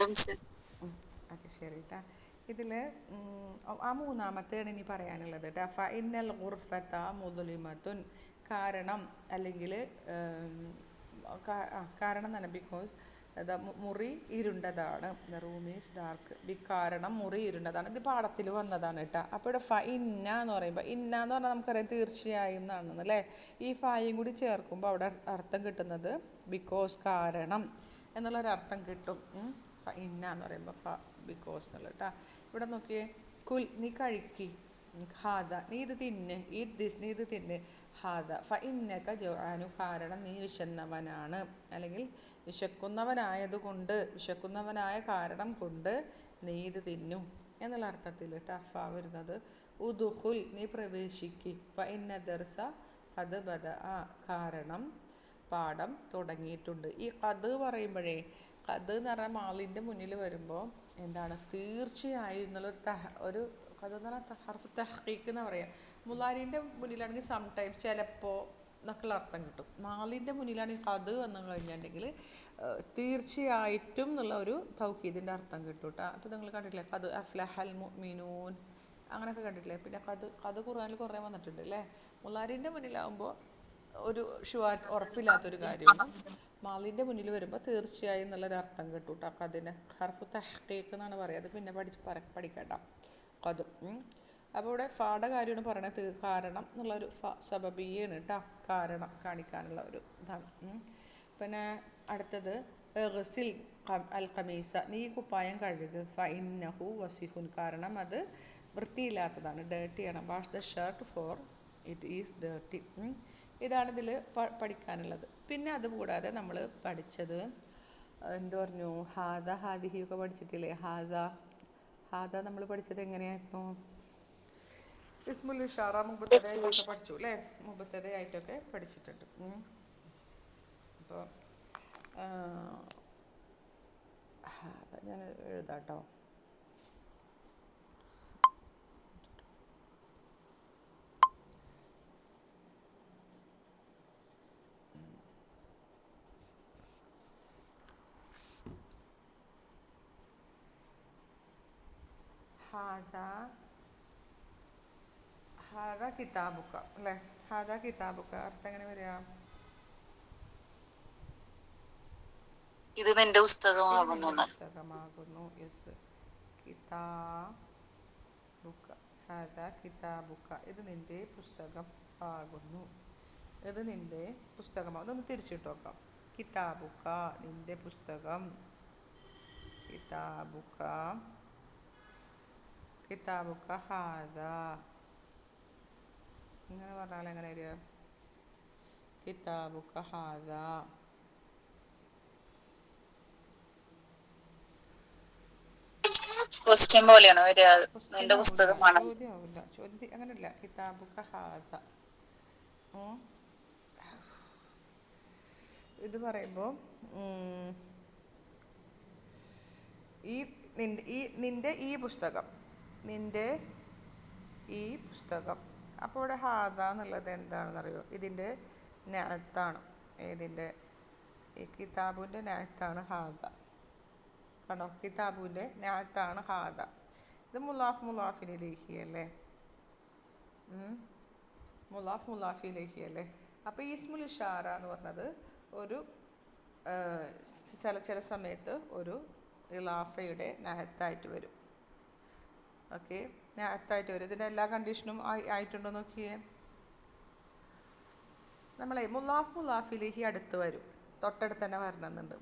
Okay ശരി ട്ടാ. ഇതിൽ ആ മൂന്നാമത്തെയാണ് ഇനി പറയാനുള്ളത് ട്ടാ. ഫ ഇന്നൽ ഗുർഫത്ത മുദ്ലിമത്തുൻ, കാരണം അല്ലെങ്കിൽ കാരണം തന്നെ ബിക്കോസ് മുറി ഇരുണ്ടതാണ്. The room is dark. കാരണം മുറി ഇരുണ്ടതാണ്. ഇത് പാഠത്തിൽ വന്നതാണ് കേട്ടോ. അപ്പോൾ ഇവിടെ ഫ ഇന്ന എന്ന് പറയുമ്പോൾ, ഇന്ന എന്ന് പറഞ്ഞാൽ നമുക്കറിയാം തീർച്ചയായും എന്നാണെന്ന് അല്ലേ. ഈ ഫായും കൂടി ചേർക്കുമ്പോൾ അവിടെ അർത്ഥം കിട്ടുന്നത് ബിക്കോസ്, കാരണം എന്നുള്ളൊരർത്ഥം കിട്ടും. ഫ ഇന്ന എന്ന് പറയുമ്പോൾ ഫ ബിക്കോസ് എന്നുള്ള കേട്ടോ. ഇവിടെ നോക്കിയേ, കുൽ നീ കഴിക്കി, ഹാദ നീ ഇത് തിന്ന്, ഈറ്റ് ദിസ് നീ ഇത് തിന്ന്, ഹാദ ഫ ഇന്നക ജോആനു കാരണം നീ വിശന്നവനാണ്, അല്ലെങ്കിൽ വിശക്കുന്നവനായതുകൊണ്ട്, വിശക്കുന്നവനായ കാരണം കൊണ്ട് നീ ഇത് തിന്നും എന്നുള്ള അർത്ഥത്തിൽ ടഫ വരുന്നത്. ഉദുഹുൽ നീ പ്രവേശിക്കി, ഫ ഇന്ന ദർസ അത് ബദ ആ കാരണം പാഠം തുടങ്ങിയിട്ടുണ്ട്. ഈ കത് പറയുമ്പോഴേ, കത് എന്ന് പറഞ്ഞാൽ മാളിൻ്റെ മുന്നിൽ വരുമ്പോൾ എന്താണ് തീർച്ചയായും എന്നുള്ളൊരു കത് എന്ന് പറഞ്ഞാൽ ഹർഫ് തഹ്ഖീഖ് എന്ന് പറയുക. മുലാരിൻ്റെ മുന്നിലാണെങ്കിൽ സംടൈംസ് ചിലപ്പോൾ എന്നൊക്കെയുള്ള അർത്ഥം കിട്ടും. മാളിൻ്റെ മുന്നിലാണെങ്കിൽ കത് വന്നു കഴിഞ്ഞിട്ടുണ്ടെങ്കിൽ തീർച്ചയായിട്ടും എന്നുള്ള ഒരു തൗക്കീദിൻ്റെ അർത്ഥം കിട്ടും കേട്ടോ. അപ്പോൾ നിങ്ങൾ കണ്ടിട്ടില്ലേ, കത് അഫ്ലഹൽ മുഅ്മിനൂൻ അങ്ങനെയൊക്കെ കണ്ടിട്ടില്ലേ. പിന്നെ കത് ഖുർആനിൽ കുറേ വന്നിട്ടുണ്ട് അല്ലേ. മുലാരിൻ്റെ മുന്നിലാവുമ്പോൾ ഒരു ഉറപ്പില്ലാത്തൊരു കാര്യമാണ്. മാലിൻ്റെ മുന്നിൽ വരുമ്പോൾ തീർച്ചയായും എന്നുള്ളൊരു അർത്ഥം കിട്ടും കേട്ടോ. കതിന് ഹർഫ് തഹ്ഖീഖ് എന്നാണ് പറയുക. അത് പിന്നെ പഠിക്കണ്ട കത്. അപ്പോൾ ഇവിടെ ഫാടെ കാര്യമാണ് പറയണത്, കാരണം എന്നുള്ളൊരു സബബിയാണ് കേട്ടോ. കാരണം കാണിക്കാനുള്ള ഒരു ഇതാണ്. പിന്നെ അടുത്തത് ഗസിൽ അൽ ഖമീസ നീ കുപ്പായം കഴുകുക, ഫ ഇന്നഹു വസിഫുൻ കാരണം അത് വൃത്തിയില്ലാത്തതാണ്, ഡേർട്ടിയാണ്. Wash the shirt for it is dirty. ഇതാണ് ഇതിൽ പഠിക്കാനുള്ളത്. പിന്നെ അതുകൂടാതെ നമ്മൾ പഠിച്ചത് എന്തു പറഞ്ഞു, ഹാദ ഹാദിഹി ഒക്കെ പഠിച്ചിട്ടില്ലേ. ഹാദ നമ്മൾ പഠിച്ചത് എങ്ങനെയായിരുന്നു, ഇസ്മുൽ ഇഷാറ മുബത്തദയായിട്ടൊക്കെ പഠിച്ചു അല്ലേ. മുബത്തദയായിട്ടൊക്കെ പഠിച്ചിട്ടുണ്ട്. അപ്പോൾ ഞാൻ എഴുതാട്ടോ. ഹാദ കിതാബുക്ക അല്ലേ. ഹാദ കിതാബുക്ക അർത്ഥം എങ്ങനെ വരിക, ഇത് നിന്റെ പുസ്തകമാകുന്നു. യെസ്, കിതാബുക്ക, ഹാദ കിതാബുക്ക ഇത് നിന്റെ പുസ്തകം ആകുന്നു. ഇത് നിന്റെ പുസ്തകമാകും. അതൊന്ന് തിരിച്ചിട്ട് നോക്കാം. കിതാബുക്ക നിന്റെ പുസ്തകം, കിതാബുക്ക, കിതാബുക്ക ഹാദ ഇങ്ങനെ പറഞ്ഞാൽ എങ്ങനെ വരിക, കിതാബുക്ക ഹാദ. ക്വസ്റ്റ്യൻ പോലെയാണോ നിന്റെ പുസ്തകമാണ്? ചോദ്യമാവില്ല, ചോദ്യം അങ്ങനെയല്ല. കിതാബുക്ക ഹാദ ഇത് പറയുമ്പോൾ നിന്റെ ഈ പുസ്തകം, നിന്റെ ഈ പുസ്തകം. അപ്പോൾ ഇവിടെ ഹാദ എന്നുള്ളത് എന്താണെന്നറിയോ, ഇതിൻ്റെ നഅത്താണ്. ഏതിൻ്റെ, ഈ കിതാബിൻ്റെ നഅത്താണ് ഹാദ. കണ്ടോ, കിതാബിൻ്റെ നഅത്താണ് ഹാദ. ഇത് മുലാഫിലേക്ക് അല്ലേ, മുലാഫിലേക്ക്. അപ്പോൾ ഈ ഇസ്മുൽ ഇഷാറ എന്ന് പറഞ്ഞത് ഒരു ചില സമയത്ത് ഒരു ഇലാഫയുടെ നഹത്തായിട്ട് വരും. ഓക്കെ, നഹത്തായിട്ട് വരും. ഇതിൻ്റെ എല്ലാ കണ്ടീഷനും ആയിട്ടുണ്ടോ നോക്കിയേ. നമ്മളെ മുലാഫിലേക്ക് അടുത്ത് വരും, തൊട്ടടുത്ത് തന്നെ വരണമെന്നുണ്ട്.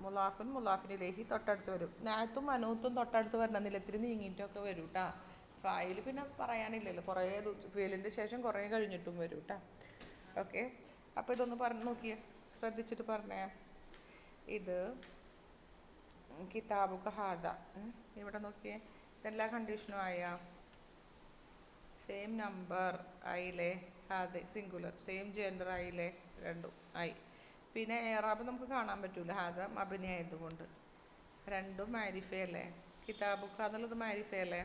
മുലാഫിനിലേക്ക് തൊട്ടടുത്ത് വരും. നഹത്തും അനൂത്തും തൊട്ടടുത്ത് വരണമെന്നില്ല, ഇത്തിരി നീങ്ങിയിട്ടൊക്കെ വരും കേട്ടോ. ഫായിൽ പിന്നെ പറയാനില്ലല്ലോ, കുറേ ഫീലിൻ്റെ ശേഷം കുറേ കഴിഞ്ഞിട്ടും വരും കേട്ടോ. ഓക്കെ, അപ്പോൾ ഇതൊന്ന് പറഞ്ഞു നോക്കിയേ, ശ്രദ്ധിച്ചിട്ട് പറഞ്ഞേ. ഇത് കിതാബുക ഹാദ, ഇവിടെ നോക്കിയേ, ഇതെല്ലാ കണ്ടീഷനും ആയ, സെയിം നമ്പർ ആയില്ലേ, ഹാദ സിംഗുലർ, സെയിം ജെൻഡർ ആയില്ലേ, രണ്ടും ആയി. പിന്നെ ഏറാബ് നമുക്ക് കാണാൻ പറ്റൂല, ഹാദ മബനി ആയതുകൊണ്ട്. രണ്ടും മാരിഫയല്ലേ. കിതാബുക എന്നുള്ളത് മാരിഫയല്ലേ.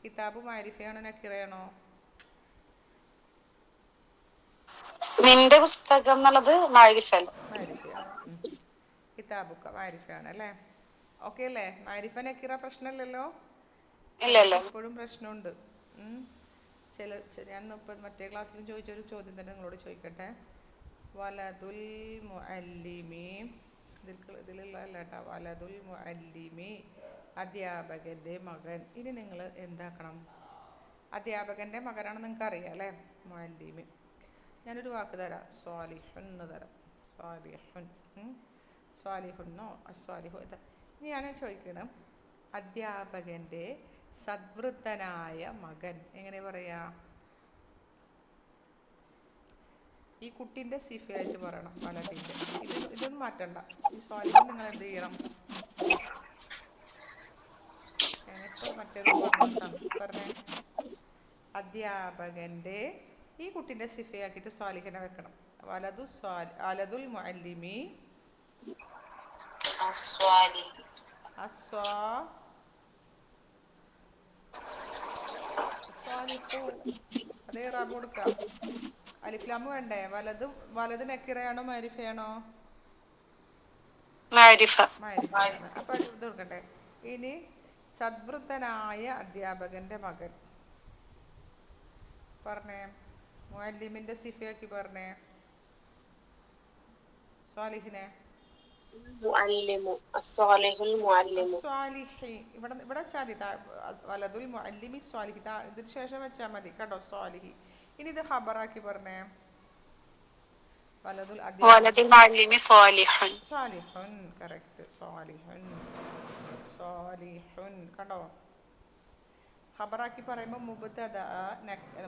കിതാബ് മാരിഫയാണോ നക്കിറയാണോ? നിന്റെ പുസ്തകം എന്നുള്ളത് മാരിഫയാണ്. കിതാബുക്ക മാരിഫയാണ് അല്ലേ. ഓക്കെ അല്ലേ? മാരിഫ നക്കിറ പ്രശ്നമില്ലല്ലോ? ഇല്ല ചിലർക്ക് ഇല്ല. ഇപ്പോഴും പ്രശ്നമുണ്ട്. ഞാൻ ഇപ്പം മറ്റേ ക്ലാസ്സിലും ചോദിച്ചൊരു ചോദ്യം തന്നെ നിങ്ങളോട് ചോദിക്കട്ടെ. വലതുൽ മുഅല്ലിമി, ഇതിലുള്ളതല്ല കേട്ടോ. വലതുൽ മുഅല്ലിമി, അധ്യാപകൻ്റെ മകൻ. ഇനി നിങ്ങൾ എന്താക്കണം? അധ്യാപകൻ്റെ മകനാണ് നിങ്ങൾക്ക് അറിയാം അല്ലേ? മുഅല്ലിമി. ഞാനൊരു വാക്ക് തരാം, സ്വാലിഹുൻ എന്ന് തരാം. സ്വാലിഹുൻ, സ്വാലിഹുന്നോ അസ്വാലിഹു. ഇനി ഞാൻ ചോദിക്കണം, അധ്യാപകൻ്റെ സദ്വൃത്തനായ മകൻ എങ്ങനെ പറയാ? ഈ കുട്ടീൻ്റെ സിഫയായിട്ട് പറയണം, വലതിൻ്റെ. ഇതൊന്നും മാറ്റണ്ട. ഈ സ്വാലിഹുൻ നിങ്ങൾ എന്ത് ചെയ്യണം? ഞാനിപ്പോൾ മറ്റൊരു പറഞ്ഞിട്ടാണ് പറഞ്ഞേ. അധ്യാപകൻ്റെ ഈ കുട്ടീൻ്റെ സിഫയാക്കിയിട്ട് സ്വാലിഹിനെ വെക്കണം. വലതുൽ മുഅല്ലിമി സ്വാലിഹു. അതേ റാബ് കൊടുക്കാം. അലിഫ്ലാമ് വേണ്ടേ? വലത് നക്കിറയാണോ മാരിഫയാണോ? മാരിഫയാണ്. അപ്പം ഇത് കൊടുക്കണ്ടേ? ഇനി സദ്വൃത്തനായ അധ്യാപകൻ്റെ മകൻ പറഞ്ഞേ. മുഅല്ലിമിൻ്റെ സിഫയാക്കി പറഞ്ഞേ സ്വാലിഹിനെ. സ്വാലിഹി ഇവിടെ വെച്ചാൽ മതി. വലതുൽ മുഅല്ലിമി സ്വാലിഹി ഇതിന് ശേഷം വെച്ചാൽ മതി കേട്ടോ, സ്വാലിഹി. ഇനി ഇത് ഖബറാക്കി പറഞ്ഞേ. വലതുൽ സ്വാലിഹുൻ. കറക്റ്റ്, സ്വാലിഹുൻ. സ്വാലിഹുൻ കണ്ടോ? ഖബറാക്കി പറയുമ്പോൾ മുബ്തദ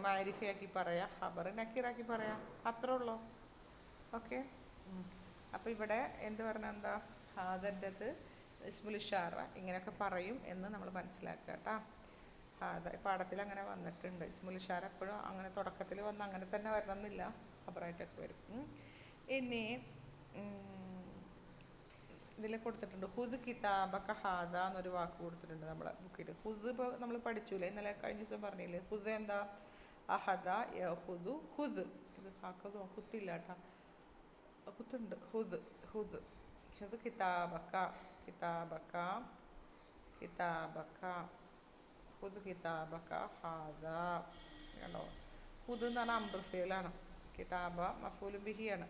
മാരിഫയാക്കി പറയാ, ഖബർ നക്കീറാക്കി പറയാ, അത്രേ ഉള്ളൂ. ഓക്കെ. അപ്പോൾ ഇവിടെ എന്ത് പറഞ്ഞാൽ എന്താ? ഹാദൻ്റെത് ഇസ്മുൽ ഇഷാറ ഇങ്ങനെയൊക്കെ പറയും എന്ന് നമ്മൾ മനസ്സിലാക്കുക കേട്ടോ. ഹാദ പാഠത്തിൽ അങ്ങനെ വന്നിട്ടുണ്ട്. ഇസ്മുൽ ഇഷാറ എപ്പോഴും അങ്ങനെ തുടക്കത്തിൽ വന്ന് അങ്ങനെ തന്നെ വരണമെന്നില്ല, ഖബറായിട്ടൊക്കെ വരും. ഇനി ഇതിൽ കൊടുത്തിട്ടുണ്ട്, ഹുദ് കിതാബക ഹാദ എന്നൊരു വാക്ക് കൊടുത്തിട്ടുണ്ട് നമ്മളെ ബുക്കിൽ. ഹുദ് ഇപ്പോൾ നമ്മൾ പഠിച്ചൂലേ, ഇന്നലെ കഴിഞ്ഞ ദിവസം പറഞ്ഞില്ലേ? ഹുദ് എന്താ? അഹദ യഹുദു ഹുദ്. ഇത് ഹാക്കതോ കുത്തില്ല കേട്ടോ, കുത്തുണ്ട്. ഹുദ് ഹുദ് ഹുദ് കിതാബക കിതാബക കിതാബക ഹുദ് കിതാബക ഹാദ. കണ്ടോ? ഹുദ് എന്ന് പറഞ്ഞാൽ അംബ്രഫേലാണ്. കിതാബ മഫൂലു ബിഹിയാണ്.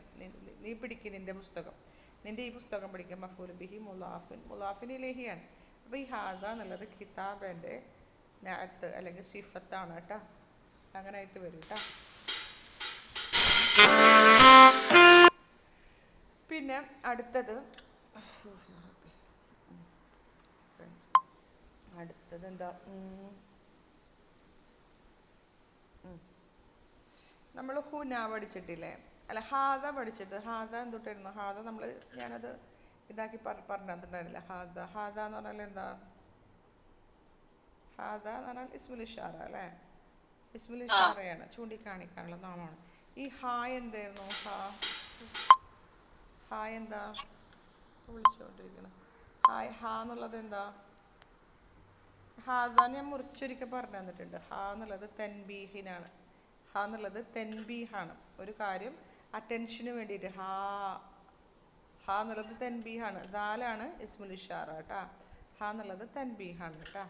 നീ പിടിക്കും നിൻ്റെ പുസ്തകം, നിൻ്റെ ഈ പുസ്തകം പഠിക്കുക. മഫൂലു ബിഹി മുലാഫിൻ ഇലഹിയാണ്. അപ്പോൾ ഈ ഹാദ എന്നുള്ളത് കിതാബൻ്റെ നഅത്ത് അല്ലെങ്കിൽ സിഫത്താണ് കേട്ടോ. അങ്ങനെ ആയിട്ട് വരും കേട്ടോ. പിന്നെ അടുത്തത് എന്താ? നമ്മൾ ഹുന പഠിച്ചിട്ടില്ലേ? അല്ല, ഹാദ പഠിച്ചിട്ട്. ഹാദ എന്തൊട്ടായിരുന്നു? ഹാദ ഞാനത് ഇതാക്കി പറഞ്ഞിട്ടുണ്ടായിരുന്നില്ല. ഹാദ എന്ന് പറഞ്ഞാൽ എന്താ? ഹാദ എന്ന് പറഞ്ഞാൽ ഇസ്മുൽ ഇഷാറ അല്ലേ? ഇസ്മുൽ ഇഷാറയാണ്, ചൂണ്ടിക്കാണിക്കാനുള്ള നാമമാണ്. ഈ ഹാ എന്തായിരുന്നു? ഹാ എന്താ? വിളിച്ചോണ്ടിരിക്കണം. ഹാ എന്നുള്ളത് എന്താ? ഹാദ ഞാൻ മുറിച്ചൊരിക്കൽ പറഞ്ഞു തന്നിട്ടുണ്ട്. ഹാ എന്നുള്ളത് തൻബീഹിനാണ്. ഹാ എന്നുള്ളത് തൻബീഹാണ്, ഒരു കാര്യം അറ്റൻഷന് വേണ്ടിയിട്ട്. ഹാ എന്നുള്ളത് തൻബീഹാണ്. ദാലാണ് ഇസ്മുൽ ഇഷാറ കേട്ടോ. ഹാ എന്നുള്ളത് തൻബീഹാണ് കേട്ടോ.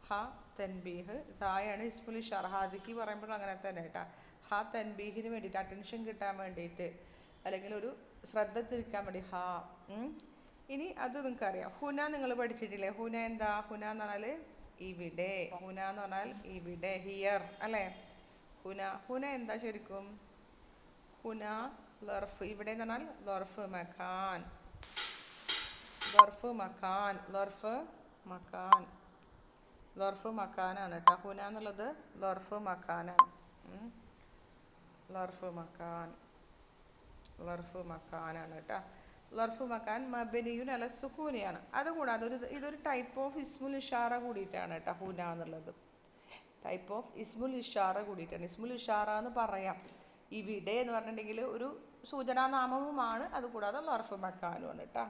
ഹാ തൻബീഹ്, ദായാണ് ഇസ്മുൽ ഇഷാറ. ഹാദിക്ക് പറയുമ്പോഴും അങ്ങനെ തന്നെ കേട്ടോ. ഹാ തൻബീഹിന് വേണ്ടിയിട്ട്, അറ്റൻഷൻ കിട്ടാൻ വേണ്ടിയിട്ട്, അല്ലെങ്കിൽ ഒരു ശ്രദ്ധ തിരിക്കാൻ വേണ്ടി ഹാ. ഇനി അത് നിങ്ങൾക്കറിയാം. ഹുന നിങ്ങൾ പഠിച്ചിട്ടില്ലേ? ഹുന എന്താ? ഹുന എന്ന് പറഞ്ഞാൽ ഇവിടെ. ഹുന എന്ന് പറഞ്ഞാൽ ഇവിടെ, ഹിയർ അല്ലേ? ഹുന എന്താ ശരിക്കും? ഹുന ലർഫ്. ഇവിടെ എന്ന് പറഞ്ഞാൽ ലർഫ് മക്കാൻ. ലർഫ് മക്കാനാണ് കേട്ടോ. ഹുന എന്നുള്ളത് ലർഫ് മക്കാനാണ്. ലർഫ് മക്കാനാണ് കേട്ടോ. ലർഫ് മക്കാൻ മബനിയുൻ അല സുക്കൂനിയാണ്. അതുകൂടാതെ ഇതൊരു ടൈപ്പ് ഓഫ് ഇസ്മുൽ ഇഷാറ കൂടിയിട്ടാണ് കേട്ടോ. ഹുന എന്നുള്ളത് ടൈപ്പ് ഓഫ് ഇസ്മുൽ ഇഷാറ കൂടിയിട്ടാണ്. ഇസ്മുൽ ഇഷാറ എന്ന് പറയാം. ഇവിടെ എന്ന് പറഞ്ഞിട്ടുണ്ടെങ്കിൽ ഒരു സൂചനാനാമവുമാണ്. അതുകൂടാതെ ലർഫ് മക്കാനുമാണ് കേട്ടോ.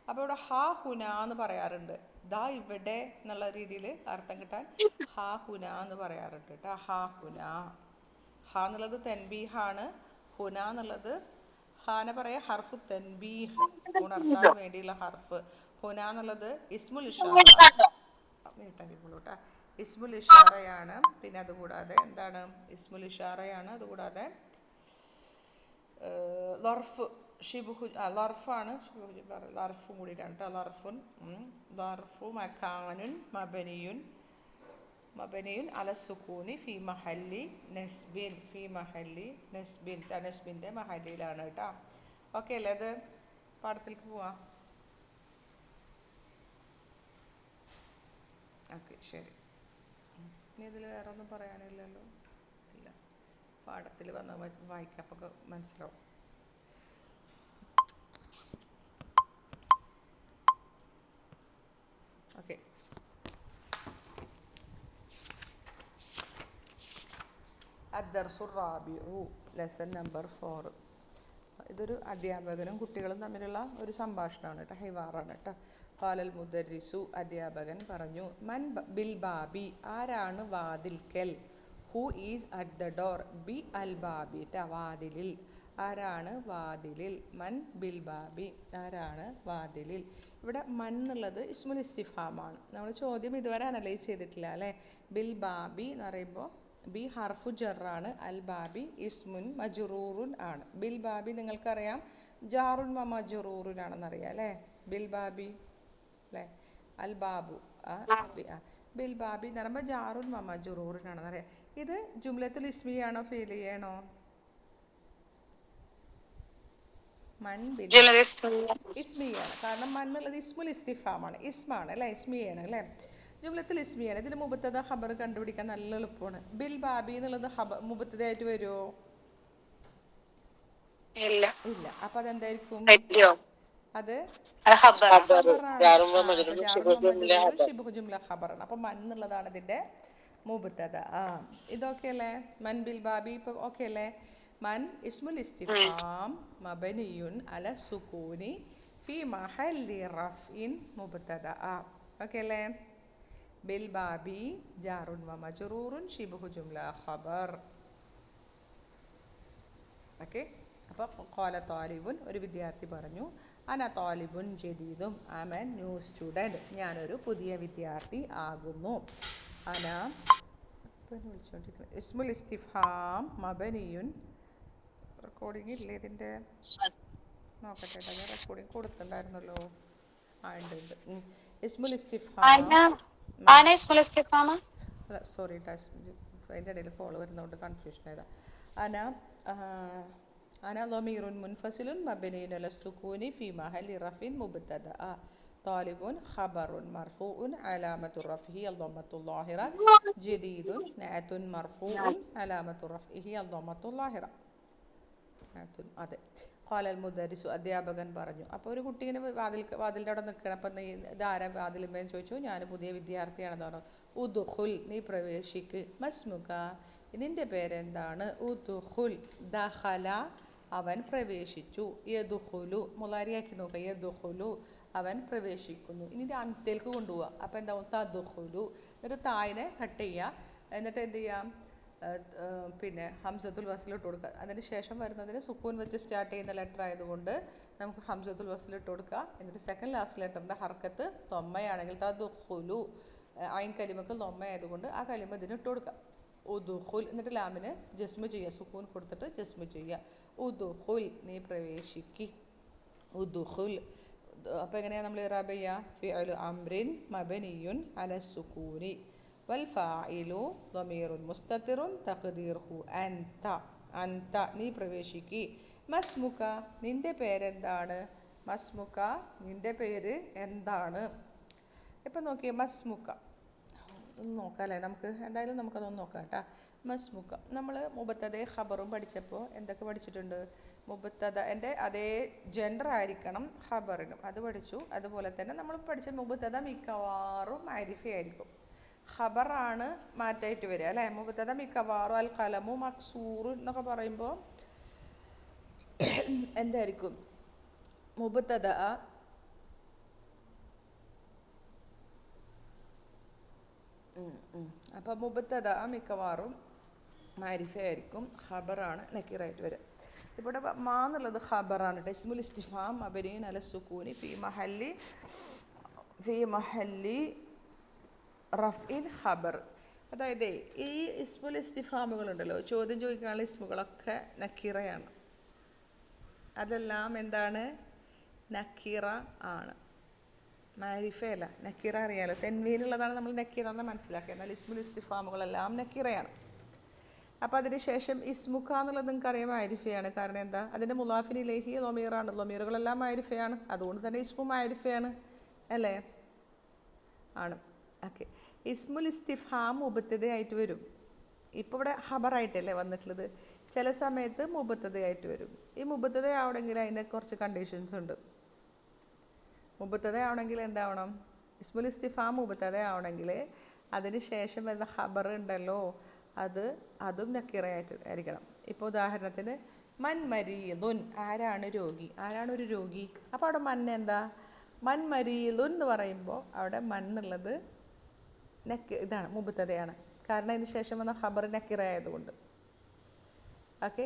അപ്പോൾ ഇവിടെ ഹാ ഹുന എന്ന് പറയാറുണ്ട്. ദാ ഇവിടെ എന്നുള്ള രീതിയിൽ അർത്ഥം കിട്ടാൻ ഹാ ഹുന എന്ന് പറയാറുണ്ട് കേട്ടോ. ഹാ ഹുന. ഹാ എന്നുള്ളത് തൻബീഹാണ്. ഹുന എന്നുള്ളത് ഹാന പറയാ ഹർഫു തൻബീഹ്, ഉണർത്താൻ വേണ്ടിയുള്ള ഹർഫ്. ഹുന എന്നുള്ളത് ഇസ്മുൽ ഇഷാറ, മ്യൂട്ടാക്കിക്കോളൂട്ടാ. ഇസ്മുൽ ഇഷാറയാണ്. പിന്നെ അതുകൂടാതെ എന്താണ് ഇസ്മുൽ ഇഷാറയാണ്. അതുകൂടാതെ ലർഫ് ഷിബുഹു ലർഫാണ്. ലർഫും കൂടിയിട്ടാണ് കേട്ടോ. ലർഫുൻ ലർഫു മക്കാനുൻ മബനിയുൻ മബനിയുൻ അല സുക്കൂനി ഫി മഹല്ലി നസ്ബിൻ. ഫി മഹല്ലി നസ്ബിൻ, നസ്ബിൻ്റെ മഹല്ലിയിലാണ് കേട്ടോ. ഓക്കെ അല്ലേ? അത് പാഠത്തിലേക്ക് പോവാം. ഓക്കെ ശരി. ഇനി ഇതിൽ വേറെ ഒന്നും പറയാനില്ലല്ലോ? ഇല്ല. പാഠത്തിൽ വന്ന് വായിക്കാം, അപ്പോൾ മനസ്സിലാവും. ഓക്കെ. അദ്ദർസുർ റാബിഉ, ലെസൺ നമ്പർ 4. ഇതൊരു അധ്യാപകനും കുട്ടികളും തമ്മിലുള്ള ഒരു സംഭാഷണമാണ് കേട്ടോ, ഹിവാറാണ് കേട്ടോ. ഖാലൽ മുദർരിസു, അധ്യാപകൻ പറഞ്ഞു. മൻ ബിൽ ബാബി, ആരാണ് വാതിൽക്കൽ. Who is at the door, ബി അൽ ബാബി, വാതിലിൽ. ആരാണ് വാതിലിൽ. മൻ ബിൽ ബാബി, ആരാണ് വാതിലിൽ. ഇവിടെ മൻ എന്നുള്ളത് ഇസ്മുൽ ഇസ്തിഫാമാണ്. നമ്മൾ ചോദ്യം ഇതുവരെ അനലൈസ് ചെയ്തിട്ടില്ല അല്ലേ. ബിൽ ബാബി എന്ന് പറയുമ്പോൾ ബി ഹർഫു ജറാണ്, അൽ ബാബി ഇസ്മുൻ മജ്റൂറുൻ ആണ്. ബിൽ ബാബി നിങ്ങൾക്കറിയാം ജാറുൻ മജ്റൂറുൻ ആണെന്നറിയാം അല്ലേ. ബിൽ ബാബി അല്ലേ. അൽ ബാബു ബിൽ ബാബി എന്ന് പറയുമ്പോൾ ജാറുൻ മജ്റൂറുൻ ആണെന്നറിയാം. ഇത് ജുംലത്തുൽ ഇസ്മിയാണോ ഫീൽ ചെയ്യണോ? മൻ ബിൽ ഇസ്മിയാണ്. കാരണം മൻ എന്നുള്ളത് ഇസ്മുൽ ഇസ്തിഫാമാണ്, ഇസ്മാണ് അല്ലേ, ഇസ്മിയാണ് അല്ലേ. ജുംലത്തുൽ ഇസ്മിയാണ്. ഇതിൽ മുബത്തദ ഖബർ കണ്ടുപിടിക്കാൻ നല്ല എളുപ്പമാണ്. ബിൽ ബാബി എന്നുള്ളത് മുബത്തദയായിട്ട് വരുമോ? ഇല്ല. അപ്പോൾ അതെന്തായിരിക്കും? അത് ഖബറാണ്. അപ്പം മൻ എന്നുള്ളതാണ് ഇതിൻ്റെ മുബത്തദ. ഇതൊക്കെ അല്ലേ മൻ ബിൽ ബാബി. ഇപ്പോൾ ഓക്കെ അല്ലേ. മൻ ഇസ്മുൽ ഇസ്തിഫാം മബനിയുൻ അല സുകൂനി ഫി മഹല്ലി റഫ്ഇൻ മുബത്തദ. ഓക്കെ അല്ലേ. ബിൽ ബാബി ജാറുൻ വ മജ്റൂറുൻ ഷിബ്ഹു ജുംല ഖബർ. ഓക്കെ. അപ്പോൾ ഖാല താലിബുൻ, ഒരു വിദ്യാർത്ഥി പറഞ്ഞു. അന താലിബുൻ ജദീദും, I am a new student, ഞാനൊരു പുതിയ വിദ്യാർത്ഥി ആകുന്നു. അന വിളിച്ചോണ്ടിരിക്കുന്നത് ഇസ്മുൽ ഇസ്തിഫാം മബനിയുൻ. റെക്കോർഡിംഗ് ഇല്ലേ ഇതിൻ്റെ? നോക്കട്ടെ, ഞാൻ റെക്കോർഡിംഗ് കൊടുത്തിട്ടുണ്ടായിരുന്നല്ലോ. ഉണ്ട്. ഇസ്മുൽ ഇസ്തിഫാം അല്ല, സോറി ട്ടാ, അതിൻ്റെ ഇടയിൽ കോൾ വരുന്നതുകൊണ്ട് കൺഫ്യൂഷൻ ആയതാ. അന ളമീറുൻ മുൻഫസിലുൻ മബ്നിയുൻ അല സുകൂനി ഫി മഹല്ലി റഫ്ഇൻ മുബ്തദ. താലിബുൻ ഖബറുൻ മർഫൂഉൻ അലാമത്തു റഫ്ഇഹി അദ്ദമ്മത്തുൽ ളാഹിറ. ജദീദുൻ നഅതുൻ മർഫൂഉൻ അലാമത്തു റഫ്ഇഹി അദ്ദമ്മത്തുൽ ളാഹിറ. അതെ. ഖാലൽ മുദരിസു, അധ്യാപകൻ പറഞ്ഞു. അപ്പോൾ ഒരു കുട്ടി ഇങ്ങനെ വാതിലിൻ്റെ അവിടെ നിൽക്കണം. അപ്പം ഇതാരാ വാതിലുമേന്ന് ചോദിച്ചു. ഞാൻ പുതിയ വിദ്യാർത്ഥിയാണെന്ന് പറഞ്ഞു. ഉദ്ഖുൽ, നീ പ്രവേശിക്ക്. മസ്മുക, നിൻ്റെ പേരെന്താണ്. ഉദ്ഖുൽ, ദഖല, അവൻ പ്രവേശിച്ചു. യദ്ഖുലു, മുളാരിയാക്കി നോക്കുക. യദ്ഖുലു, അവൻ പ്രവേശിക്കുന്നു. ഇനി ഇത് അന്തേൽക്ക് കൊണ്ടുപോവുക. അപ്പോൾ എന്താവും? തദ്ഖുലു. എന്നിട്ട് തായിനെ കട്ട് ചെയ്യുക. എന്നിട്ട് എന്ത് ചെയ്യാം? പിന്നെ ഹംസത്തുൽ വസ്ൽ ഇട്ട് കൊടുക്കുക. അതിന് ശേഷം വരുന്നതിന് സുക്കൂൻ വെച്ച് സ്റ്റാർട്ട് ചെയ്യുന്ന ലെറ്റർ ആയതുകൊണ്ട് നമുക്ക് ഹംസത്തുൽ വസ്ൽ ഇട്ട് കൊടുക്കുക. എന്നിട്ട് സെക്കൻഡ് ലാസ്റ്റ് ലെറ്ററിൻ്റെ ഹർക്കത്ത് തൊമ്മയാണെങ്കിൽ തദ്ഖുലു, ഐൻ കലിമക്ക് തൊമ്മ ആയതുകൊണ്ട് ആ കലിമ ഇതിന് ഇട്ട് കൊടുക്കുക. ഉദ്ഖുൽ, എന്നിട്ട് ലാമിന് ജസ്മു ചെയ്യുക. സുക്കൂൻ കൊടുത്തിട്ട് ജസ്മു ചെയ്യുക. ഉദ്ഖുൽ, നീ പ്രവേശിക്ക്. ഉദ്ഖുൽ. അപ്പോൾ എങ്ങനെയാണ് നമ്മൾ ഇറാബ് ചെയ്യുക? ഫിഅലു അംറിൻ മബനിയുൻ അല സുക്കൂനി വൽ ഫാഇലു ളമീറുൻ മുസ്തതിറുൻ തഖ്ദീറുഹു അൻത. അൻത, നീ പ്രവേശിക്ക്. മസ്മുക, നിൻ്റെ പേരെന്താണ്. മസ്മുക, നിൻ്റെ പേര് എന്താണ്. ഇപ്പം നോക്കിയേ, മസ്മുക ഒന്ന് നോക്കാം അല്ലേ. നമുക്ക് എന്തായാലും നമുക്കതൊന്ന് നോക്കാം കേട്ടോ. മസ്മുക, നമ്മൾ മുബത്തദ ഖബറും പഠിച്ചപ്പോൾ എന്തൊക്കെ പഠിച്ചിട്ടുണ്ട്? മുബത്തദൻ്റെ അതേ ജെൻഡർ ആയിരിക്കണം ഖബറിനും, അത് പഠിച്ചു. അതുപോലെ തന്നെ നമ്മൾ പഠിച്ച മുബത്തദ മിക്കവാറും മാരിഫി ആയിരിക്കും. ഖബറാണ് മാറ്റായിട്ട് വരിക അല്ലേ. മുബത്തദ മിക്കവാറും അൽ ഖലമു മക്സൂറു എന്നൊക്കെ പറയുമ്പോൾ എന്തായിരിക്കും? മുബത്തദ അപ്പോൾ മുബത്തദ മിക്കവാറും മാരിഫ ആയിരിക്കും. ഖബറാണ് നക്കീറായിട്ട് വരിക. ഇവിടെ മാ എന്നുള്ളത് ഖബറാണ് കേട്ടോ. ഇസ്മുൽ ഇസ്തിഫാം മബനിയുൻ അല സുക്കൂനി ഫി മഹല്ലി റഫ്ഇൻ ഖബർ. അതായത് ഈ ഇസ്മുൽ ഇസ്തിഫാമുകളുണ്ടല്ലോ, ചോദ്യം ചോദിക്കാനുള്ള ഇസ്മുകളൊക്കെ നക്കീറയാണ്. അതെല്ലാം എന്താണ്? നക്കീറ ആണ്, മാരിഫയല്ല. നക്കീറ അറിയാലോ, തെൻവീനുള്ളതാണ് നമ്മൾ നക്കീറ എന്ന് മനസ്സിലാക്കുക. എന്നാൽ ഇസ്മുൽ ഇസ്തിഫാമുകളെല്ലാം നക്കീറയാണ്. അപ്പോൾ അതിന് ശേഷം ഇസ്മുക്ക എന്നുള്ളത് നിങ്ങൾക്ക് അറിയാം മാരിഫയാണ്. കാരണം എന്താ? അതിൻ്റെ മുലാഫിൻ ഇലൈഹി ലൊമീറാണ്. ലൊമീറുകളെല്ലാം മാരിഫയാണ്, അതുകൊണ്ട് തന്നെ ഇസ്മു മാരിഫയാണ് അല്ലേ? ആണ്. ഓക്കെ. ഇസ്മുൽ ഇസ്തിഫാം മുബത്തദയായിട്ട് വരും. ഇപ്പോൾ ഇവിടെ ഖബറായിട്ടല്ലേ വന്നിട്ടുള്ളത്. ചില സമയത്ത് മുബത്തദയായിട്ട് വരും. ഈ മുബത്തദയാവണമെങ്കിൽ അതിന് കുറച്ച് കണ്ടീഷൻസ് ഉണ്ട്. മുബത്തദയാവണമെങ്കിൽ എന്താവണം? ഇസ്മുൽ ഇസ്തിഫാം മുബത്തദയാവണമെങ്കിൽ അതിന് ശേഷം വരുന്ന ഖബർ ഉണ്ടല്ലോ, അതും നക്കീറയായിട്ട് ആയിരിക്കണം. ഇപ്പോൾ ഉദാഹരണത്തിന് മൻ മരീദുൻ, ആരാണ് രോഗി? ആരാണ് ഒരു രോഗി? അപ്പോൾ അവിടെ മൻ എന്താ? മൻ മരീദുൻ എന്ന് പറയുമ്പോൾ അവിടെ മൻ എന്നുള്ളത് ഇതാണ്, മുബത്തദയാണ്. കാരണം അതിന് ശേഷം വന്ന ഖബർ നക്കീറയായതുകൊണ്ട്. ഓക്കെ.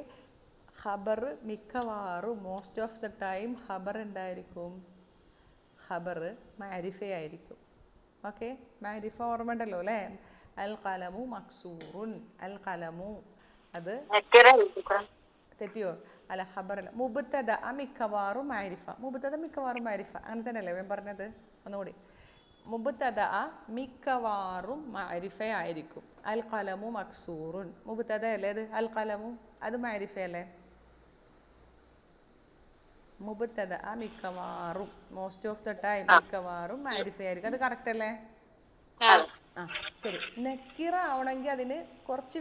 ഖബർ മിക്കവാറും മോസ്റ്റ് ഓഫ് ദ ടൈം ഖബർ എന്തായിരിക്കും? ഖബർ മാരിഫയായിരിക്കും. ഓക്കെ. മാരിഫ ഓർമ്മ ഉണ്ടല്ലോ അല്ലേ? അൽ ഖലമു മക്സൂറുൻ. അൽ ഖലമു അത് തെറ്റിയോ? അല്ല, ഖബറല്ല. മുബത്തദ മിക്കവാറും മാരിഫ. മുബത്തദ മിക്കവാറും മാരിഫ, അങ്ങനെ തന്നെയല്ലേ ഞാൻ പറഞ്ഞത്? ഒന്നുകൂടി. മുബത്തദ മിക്കവാറും മാരിഫയായിരിക്കും. അൽ ഖലമു മക്സൂറുൻ മുബത്തദ അല്ലേ? അത് അൽ ഖലമു അത് മാരിഫയല്ലേ? മുബത്തദ മിക്കവാറും മോസ്റ്റ് ഓഫ് ദ ടൈം മിക്കവാറും മാരിഫയായിരിക്കും. അത് കറക്റ്റ് അല്ലേ? ആ, ശരി. നക്കീറ ആവണമെങ്കിൽ അതിന് കുറച്ച്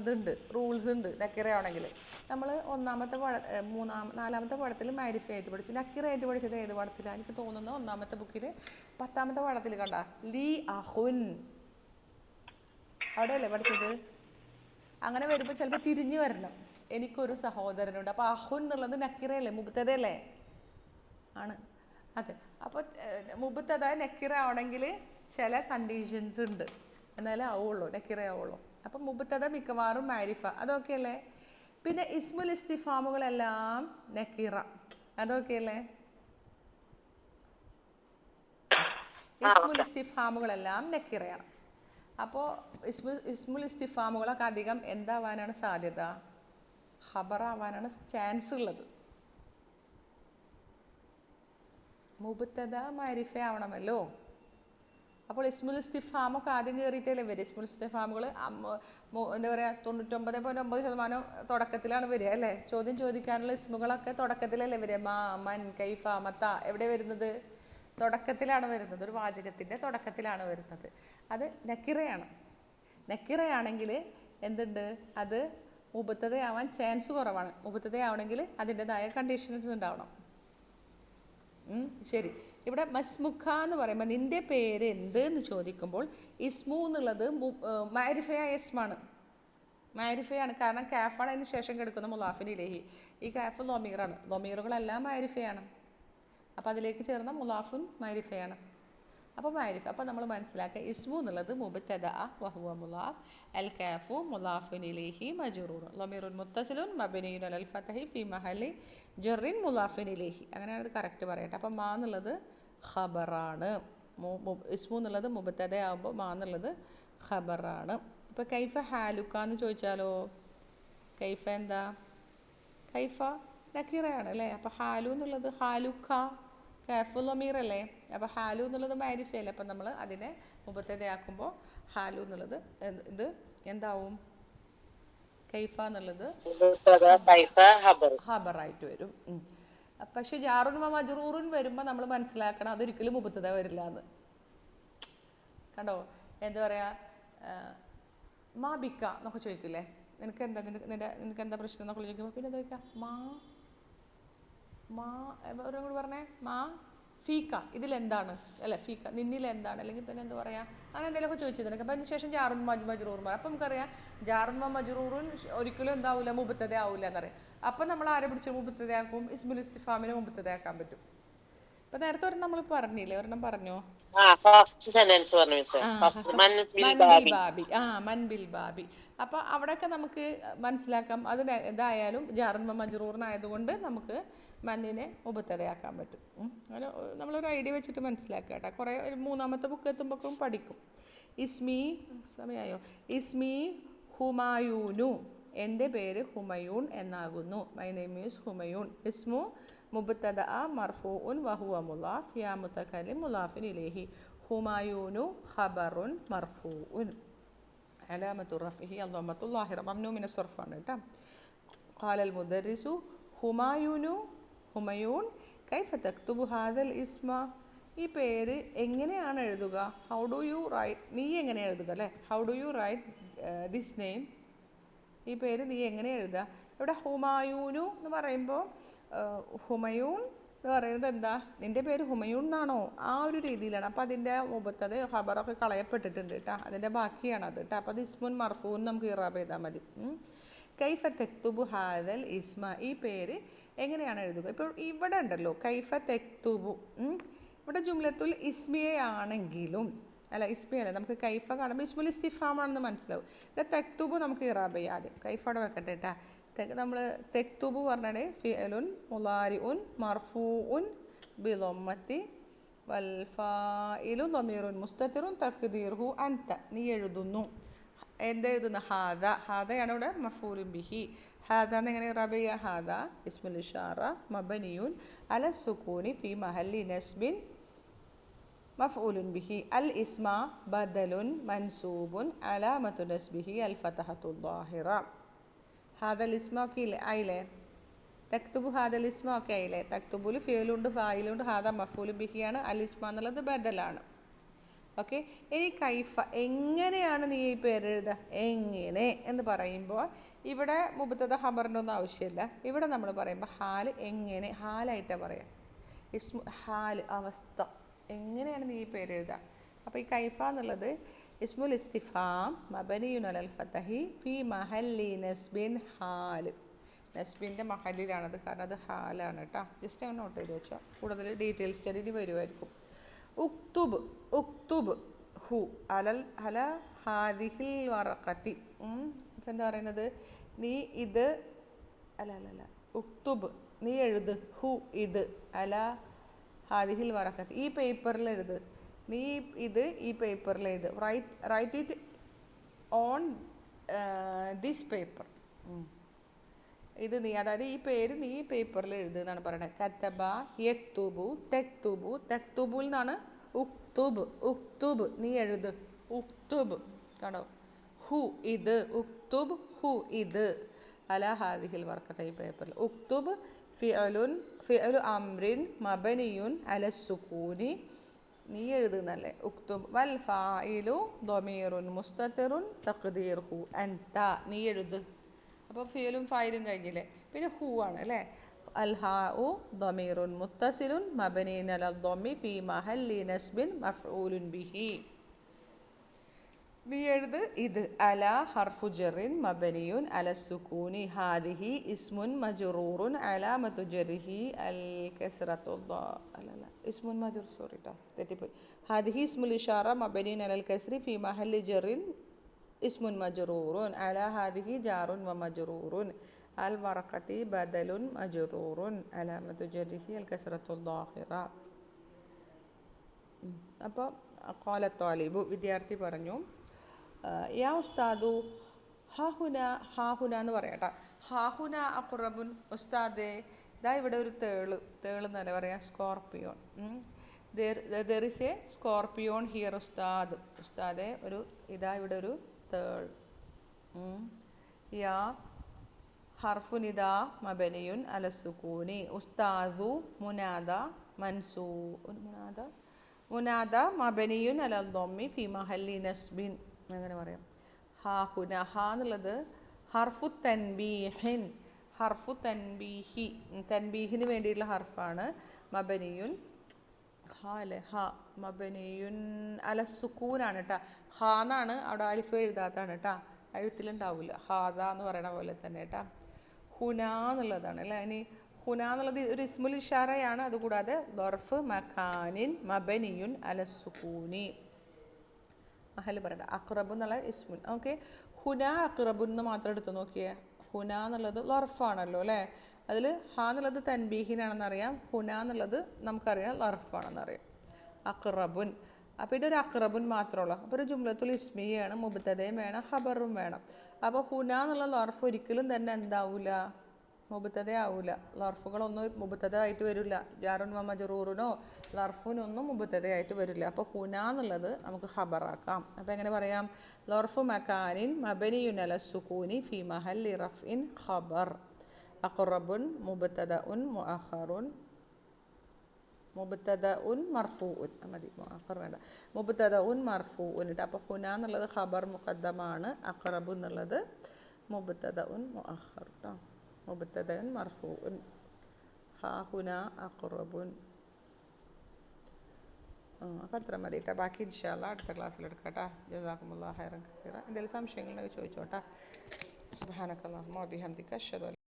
ഇതുണ്ട്, റൂൾസ് ഉണ്ട്. നക്കീറ ആവണമെങ്കിൽ നമ്മൾ നാലാമത്തെ പാഠത്തിൽ മാരിഫയായിട്ട് പഠിച്ചു. നക്കീറയായിട്ട് പഠിച്ചത് ഏത് പാഠത്തിലാണ്? എനിക്ക് തോന്നുന്നു ഒന്നാമത്തെ ബുക്കിൽ 10ാമത്തെ പാഠത്തിൽ കണ്ട ലീ അഹുൻ, അവിടെയല്ലേ പഠിച്ചത്? അങ്ങനെ വരുമ്പോൾ ചിലപ്പോൾ തിരിഞ്ഞു വരണം. എനിക്കൊരു സഹോദരനുണ്ട്. അപ്പോൾ അഹുൻ എന്നുള്ളത് നക്കീറയല്ലേ? മുബത്തദയല്ലേ? ആണ്. അതെ. അപ്പോൾ മുബത്തദ നക്കീറ ആവണമെങ്കിൽ ചില കണ്ടീഷൻസ് ഉണ്ട്, എന്നാലേ ആവുള്ളൂ, നക്കീറ ആവുള്ളൂ. അപ്പം മുബത്തദ മിക്കവാറും മാരിഫ, അതൊക്കെ അല്ലേ? പിന്നെ ഇസ്മുൽ ഇസ്തിഫാമുകളെല്ലാം നക്കീറ, അതൊക്കെ അല്ലേ? ഇസ്മുൽ ഇസ്തിഫാമുകളെല്ലാം നക്കീറയാണ്. അപ്പോൾ ഇസ്മുൽ ഇസ്തിഫാമുകളൊക്കെ അധികം എന്താവാനാണ് സാധ്യത? ഖബറാവാനാണ് ചാൻസ് ഉള്ളത്. മുബത്തദ മാരിഫ ആവണമല്ലോ. അപ്പോൾ ഇസ്മുൽ ഇസ്തിഫാമൊക്കെ ആദ്യം കയറിയിട്ടല്ലേ വരിക. ഇസ്മുൽ ഇസ്തിഫാമുകൾ എന്താ പറയുക, 99.9% തുടക്കത്തിലാണ് വരിക അല്ലേ? ചോദ്യം ചോദിക്കാനുള്ള ഇസ്മുകളൊക്കെ തുടക്കത്തിലല്ലേ വരിക? മാ, മൻ, കൈഫ, മത്ത എവിടെ വരുന്നത്? തുടക്കത്തിലാണ് വരുന്നത്. ഒരു വാചകത്തിൻ്റെ തുടക്കത്തിലാണ് വരുന്നത്. അത് നക്കിറയാണ്. നക്കിറയാണെങ്കിൽ എന്തുണ്ട്? അത് മുബത്തദയാവാൻ ചാൻസ് കുറവാണ്. മുബത്തദയാവണമെങ്കിൽ അതിൻ്റെതായ കണ്ടീഷൻസ് ഉണ്ടാവണം. ശരി. ഇവിടെ മസ്മുഖ എന്ന് പറയുമ്പോൾ നിൻ്റെ പേര് എന്ത് എന്ന് ചോദിക്കുമ്പോൾ ഇസ്മു എന്നുള്ളത് മാരിഫയായ ഇസ്മാണ്. മാരിഫയാണ്. കാരണം കാഫാണ് അതിന് ശേഷം കിടക്കുന്ന മുലാഫിൻ ഇലൈഹി. ഈ കാഫ് ലൊമീറാണ്. ലൊമീറുകളെല്ലാം മാരിഫയാണ്. അപ്പോൾ അതിലേക്ക് ചേർന്ന മുലാഫുൻ മാരിഫയാണ്. അപ്പോൾ മാരിഫ. അപ്പോൾ നമ്മൾ മനസ്സിലാക്കുക ഇസ്മു എന്നുള്ളത് മുബത്തദ വഹുവ മുലാഫ്, അൽ കാഫു മുലാഫുൻ ഇലൈഹി മജ്റൂർ, ലമീറുൻ മുത്തസിലുൻ മബ്നിയുൻ അലൽ ഫതഹി ഫി മഹല്ലി ജറിൻ മുലാഫുൻ ഇലൈഹി. അങ്ങനെയാണ് ഇത് കറക്റ്റ് പറയട്ടെ. അപ്പോൾ മാ എന്നുള്ളത് ഖബറാണ്. ഇസ്മു എന്നുള്ളത് മുബത്തദ ആകുമ്പോൾ മാ എന്നുള്ളത് ഖബറാണ്. ഇപ്പോൾ കൈഫ ഹാലുക്ക എന്ന് ചോദിച്ചാലോ? കൈഫ എന്താ? കൈഫ നക്കീറയാണ് അല്ലേ? അപ്പോൾ ഹാലു എന്നുള്ളത് ഹാലുക്ക കാഫു ലമീർ അല്ലേ? അപ്പോൾ ഹാലു എന്നുള്ളത് മാരിഫയല്ലേ? അപ്പം നമ്മൾ അതിനെ മുബത്തദയാക്കുമ്പോൾ ഹാലു എന്നുള്ളത് ഇത് എന്താവും? കൈഫ എന്നുള്ളത് ഖബറായിട്ട് വരും. പക്ഷെ ജാറുൻ മജ്റൂറുൻ വരുമ്പോൾ നമ്മൾ മനസ്സിലാക്കണം അതൊരിക്കലും മുബത്തദ വരില്ല എന്ന്. കണ്ടോ? എന്താ പറയുക, മാ ബിക്ക എന്നൊക്കെ ചോദിക്കില്ലേ? നിനക്ക് എന്താ പ്രശ്നം എന്നൊക്കെ ചോദിക്കുമ്പോൾ പിന്നെ എന്താ ചോദിക്കുക? ഓരോ കൂടി പറഞ്ഞേ. മാ ഫീക്ക ഇതിലെന്താണ് അല്ലേ? ഫീക്ക നിന്നിലെന്താണ്? അല്ലെങ്കിൽ പിന്നെ എന്താ പറയുക? അങ്ങനെ എന്തെങ്കിലുമൊക്കെ ചോദിച്ചിട്ടുണ്ട്. അപ്പം അതിന് ശേഷം ജാറുൻ മജ്റൂറുമാർ. അപ്പം നമുക്കറിയാം ജാറുൻ മജ്റൂറുൻ ഒരിക്കലും എന്താവില്ല, മുബത്തദ ആവില്ല എന്നറിയാം. അപ്പം നമ്മൾ ആരെ പിടിച്ച് മുബത്തദയാക്കും? ഇസ്മുൽ ഇസ്തിഫാമിനെ മുബത്തദയാക്കാൻ പറ്റും. ഇപ്പം നേരത്തെ ഒരെണ്ണം നമ്മൾ പറഞ്ഞില്ലേ, ഒരെണ്ണം പറഞ്ഞോ? ഫസ്റ്റ് സെന്റൻസ് പറഞ്ഞു മിസ്സേ. ആ ഫസ്റ്റ് മൻ ബിൽ മൻബിൽ ബാബി. ബാബി, മൻബിൽ ബാബി. അപ്പോൾ അവിടെയൊക്കെ നമുക്ക് മനസ്സിലാക്കാം, അതിന് ഇതായാലും ജാറും മജ്റൂറിനായതുകൊണ്ട് നമുക്ക് മന്നിനെ മുബത്തതയാക്കാൻ പറ്റും. അങ്ങനെ നമ്മളൊരു ഐഡിയ വെച്ചിട്ട് മനസ്സിലാക്കുക കേട്ടോ. കുറേ ഒരു മൂന്നാമത്തെ ബുക്ക് എത്തുമ്പോഴേക്കും പഠിക്കും. ഇസ്മി, സമയമായോ? ഇസ്മി ഹുമായൂനു, എൻ്റെ പേര് ഹുമയൂൺ എന്നാകുന്നു. My name is Humayun. ഇസ്മു മുബത്തദ മർഫൂഉൻ വഹുവ മുലാഫ് യാ മുതകല്ലിം മുലാഫിൻ ഇലൈഹി. ഹുമായൂനു ഖബറുൻ മർഫൂഉൻ അലാമത്തു റഫ്ഇഹി അദ്ദമ്മത്തു ളാഹിറ മംനൂ മിന സർഫാണ് കേട്ടോ. ഖാലൽ മുദർരിസു ഹുമായൂനു ഹുമയൂൺ കൈഫ തക്തുബു ഹാദൽ ഇസ്മ, ഈ പേര് എങ്ങനെയാണ് എഴുതുക? ഹൗ ഡു യു റൈറ്റ്, നീ എങ്ങനെ എഴുതുക അല്ലേ? How do you write this name, ഈ പേര് നീ എങ്ങനെ എഴുതുക? ഇവിടെ ഹുമായൂനു എന്ന് പറയുമ്പോൾ ഹുമയൂൺ എന്ന് പറയുന്നത് എന്താ? നിൻ്റെ പേര് ഹുമയൂൺ എന്നാണോ? ആ ഒരു രീതിയിലാണ്. അപ്പോൾ അതിൻ്റെ മുമ്പത്തത് ഖബറൊക്കെ കളയപ്പെട്ടിട്ടുണ്ട് കേട്ടോ. അതിൻ്റെ ബാക്കിയാണത് കേട്ടോ. അപ്പോൾ അത് ഇസ്മുൻ മർഫൂൻ നമുക്ക് ഇറാബ് ചെയ്താൽ മതി. കൈഫ തെക്തുബു ഹാദൽ ഇസ്മ, ഈ പേര് എങ്ങനെയാണ് എഴുതുക? ഇപ്പോൾ ഇവിടെ ഉണ്ടല്ലോ കൈഫ തെക്തുബു, ഇവിടെ ജുംലത്തുൽ ഇസ്മിയ ആണെങ്കിലും അല്ല ഇസ്മിയല്ല, നമുക്ക് കൈഫ കാണുമ്പോൾ ഇസ്മുൽ ഇസ്തിഫാമാണെന്ന് മനസ്സിലാവും. ഇവിടെ തെക്തുബു നമുക്ക് ഇറാബ് ചെയ്യാം ആദ്യം. കൈഫ അവിടെ വെക്കട്ടെ കേട്ടോ. നമ്മൾ തെക്തുബു പറഞ്ഞാൽ ഫിഅലുൻ മുളാരിഉൻ മർഫൂഉൻ ബിളമ്മത്തി വൽ ഫാഇലു ളമീറുൻ മുസ്തതിറുൻ തഖ്ദീറുഹു അൻത, നീ എഴുതുന്നു. എന്തെഴുതുന്നു? ഹാദ, ഹാദയാണ് ഇവിടെ മഫൂലുൻ ബിഹി. ഹാദ എന്നെങ്ങനെ ഇറാബ് ചെയ്യുക? ഹാദ ഇസ്മുൽ ഇഷാറ മബനിയുൻ അല സുകൂനി ഫി മഹല്ലി നസ്ബിൻ മഫ്ഊലുൻ ബിഹി. അൽ ഇസ്മ ബദലുൻ മൻസൂബുൻ അലാമത്തു നസ്ബിഹി അൽ ഫതഹത്തു ളാഹിറ. ഹാദൽ ഇസ്മ ഒക്കെ ആയില്ലേ? തക്തുബു ഹാദൽ ഇസ്മ ഒക്കെ ആയില്ലേ? തക്തുബുൽ ഫിയലുണ്ട് ഫായിലുണ്ട്, ഹാദ മഫ്ഊലു ബിഹിയാണ്, അൽ ഇസ്മ എന്നുള്ളത് ബദലാണ്. ഓക്കെ. ഇനി കൈഫ, എങ്ങനെയാണ് നീ ഈ പേരെഴുതുക? എങ്ങനെ എന്ന് പറയുമ്പോൾ ഇവിടെ മുബത്തദ ഖബറിൻ്റെ ഒന്നും ആവശ്യമില്ല. ഇവിടെ നമ്മൾ പറയുമ്പോൾ ഹാല്, എങ്ങനെ, ഹാലായിട്ടാണ് പറയാം. ഇസ്മു ഹാല്, അവസ്ഥ, എങ്ങനെയാണ് നീ ഈ പേരെഴുതുക? അപ്പോൾ ഈ കൈഫ എന്നുള്ളത് ഇസ്മുൽ ഇസ്തിഫാം മബനിയുൻ അലൽ ഫതഹി ഫി മഹല്ലി നസ്ബിൻ ഹാല്, നസ്ബിൻ്റെ മഹല്ലിലാണത്, കാരണം അത് ഹാലാണ് കേട്ടോ. ജസ്റ്റ് അങ്ങനെ നോട്ട് ചെയ്ത് വെച്ചോ, കൂടുതൽ ഡീറ്റെയിൽ സ്റ്റഡി വരുമായിരിക്കും. ഉക്തുബ്, ഉക്തുബ് ഹു അലൽ അല ഹാദിഹിൽ വറഖത്തി, ഇപ്പം എന്താ പറയുന്നത്? നീ ഇത് അല്ല അല്ല അല്ല ഉക്തുബ്, നീ എഴുത്, ഹു ഇത്, അല ഹാദിഹിൽ വറഖത്തി, ഈ പേപ്പറിൽ എഴുത്, നീ ഇത് ഈ പേപ്പറിൽ എഴുത്. Write it on this paper, ഇത് നീ, അതായത് ഈ പേര് നീ ഈ പേപ്പറിൽ എഴുതുക എന്നാണ് പറയുന്നത്. കത്തബ യക്തുബു തെക്തുബു, തെക്തുബുൽ നിന്നാണ് ഉക്തുബ്, ഉക്തുബ് നീ എഴുത്, ഉക്തുബ് കണ്ടോ? ഹു ഇത്, ഉക്തുബ് ഹു ഇത് അല ഹാദിഹിൽ വറഖത്ത, ഈ പേപ്പറിൽ. ഉക്തുബ് ഫിഅലു അംറിൻ മബനിയുൻ അല സുകൂനി, നീ എഴുതുന്നല്ലേ. ഉക്തുബ് വൽ ഫായിലു ളമീറുൻ മുസ്തതിറുൻ തഖ്ദീറുഹു അൻത, നീ എഴുത്. അപ്പോൾ ഫിയലും ഫായിലും കഴിഞ്ഞില്ലേ. പിന്നെ ഹു ആണ് അല്ലേ. അൽ ഹാഉ ളമീറുൻ മുത്തസിലുൻ മബനിയുൻ അല ളമ്മി ഫി മഹല്ലി നസ്ബിൻ മഫ്ഊലുൻ ബിഹി, നീ എഴുത് ഇത്. അല ഹർഫു ജറിൻ മബനിയുൻ അല സുകൂനി, ഹാദിഹി ഇസ്മുൻ മജ്റൂറുൻ അലാമത്തു ജറിഹി അൽ കസ്റത്തു അല്ല ഇസ്മുൻ മജ്റൂർ, സോറി ട്ടോ തെറ്റിപ്പോയി. ഹാദിഹി ഇസ്മുൽ ഇഷാറ മബനിയുൻ അലൽ കസ്രി ഫി മഹല്ലി ജറിൻ ഇസ്മുൻ മജ്റൂറുൻ അല ഹാദിഹി ജാറുൻ വ മജ്റൂറുൻ അൽ വറഖത്തി ബദലുൻ മജ്റൂറുൻ അലാമത്തു ജറിഹി അൽ കസ്റത്തു ളാഹിറ. അപ്പോൾ ഖാല ത്വാലിബു, വിദ്യാർത്ഥി പറഞ്ഞു, യാ ഉസ്താദു ഹാഹുന, ഹാഹുന എന്ന് പറയാട്ടോ. ഹാഹുന അഖ്റബുൻ, ഉസ്താദേ ഇതാ ഇവിടെ ഒരു തേള്, തേള് എന്നല്ല പറയാം, scorpion. There is A scorpion here ഉസ്താദ്, ഉസ്താദെ ഒരു ഇതാ ഇവിടെ ഒരു തേൾ. യാ ഹർഫു നിദാ മബനിയുൻ അല സുകൂനി, ഉസ്താദു മുനാദ മൻസൂ, മുനാദ മബനിയുൻ അല ളമ്മി ഫി മഹല്ലി നസ്ബിൻ, അങ്ങനെ പറയാം. ഹാഹുന, ഹാ എന്നുള്ളത് ഹർഫു തൻബീഹിൻ, ഹർഫു തൻബീഹി, തൻബീഹിന് വേണ്ടിയിട്ടുള്ള ഹർഫാണ്. മബനിയുൻ ഹാ അല്ലേ, ഹാ മബനിയുൻ അല സുക്കൂനാണ് കേട്ടോ. ഹാ എന്നാണ് അവിടെ അലിഫ് എഴുതാത്താണ് കേട്ടോ, എഴുത്തിലുണ്ടാവില്ല. ഹാദ എന്ന് പറയണ പോലെ തന്നെ കേട്ടോ. ഹുന എന്നുള്ളതാണ് അല്ലേ. ഇനി ഹുന എന്നുള്ളത് ഒരു ഇസ്മുൽ ഇഷാറയാണ്. അതുകൂടാതെ ദർഫ് മക്കാനിൻ മബനിയുൻ അല സുക്കൂനി. മഹൽ പറയണ്ട. അഖ്റബ് എന്നുള്ള ഇസ്മുൽ. ഓക്കെ, ഹുന അഖ്റബു എന്ന് മാത്രം എടുത്ത് നോക്കിയേ. ഹുന എന്നുള്ളത് ലർഫാണല്ലോ അല്ലേ. അതിൽ ഹ എന്നുള്ളത് തൻബീഹിനാണെന്നറിയാം, ഹുന എന്നുള്ളത് നമുക്കറിയാം ലർഫാണെന്നറിയാം. അഖ്റബുൻ. അപ്പോൾ ഇതൊരു അഖ്റബുൻ മാത്രമുള്ളൂ. അപ്പോൾ ഒരു ജുംലത്തുൽ ഇസ്മിയാണ്, മുബ്തദയും വേണം ഖബറും വേണം. അപ്പോൾ ഹുന എന്നുള്ള ലർഫ് ഒരിക്കലും തന്നെ എന്താവില്ല, മുബ്തദ ആവില്ല. ലർഫുകളൊന്നും മുബ്തദ ആയിട്ട് വരില്ല. ജാറുൻ വ മജ്റൂറിനോ ലർഫിനൊന്നും മുബ്തദ ആയിട്ട് വരില്ല. അപ്പോൾ ഹുന എന്നുള്ളത് നമുക്ക് ഖബറാക്കാം. അപ്പോൾ എങ്ങനെ പറയാം? ലർഫു മക്കാനിൻ മബനിയുൻ അല സുകൂനി ഫി മഹല്ലി റഫ്ഇൻ ഖബർ. അഖ്റബുൻ മുബ്തദഉൻ മുഅഖറുൻ മുബ്തദഉൻ മർഫൂഉൻ. മതി, മുഅഖർ വേണ്ട. മുബ്തദഉൻ മർഫൂഉൻ ഇട്ട്. അപ്പോൾ ഹുന എന്നുള്ളത് ഖബർ മുഖദ്ദമാണ്, അഖ്റബു എന്നുള്ളത് മുബ്തദഉൻ മുഅഖർ കേട്ടോ. മുബ്തദഉൻ മർഫൂഉൻ. ഹാ ഹുന അഖ്റബുൻ. അപ്പോൾ അത്ര മതി കേട്ടോ. ബാക്കി ഇൻഷാ അല്ലാഹ് അടുത്ത ക്ലാസ്സിൽ എടുക്കാം കേട്ടോ. ജസാക്കുമുല്ലാഹു ഖൈറൻ കസീറ. എന്തെങ്കിലും സംശയങ്ങളുണ്ടെങ്കിൽ ചോദിച്ചോട്ടാ. സുബ്ഹാനക്കല്ലാഹുമ്മ വബിഹംദിക അഷ്ഹദു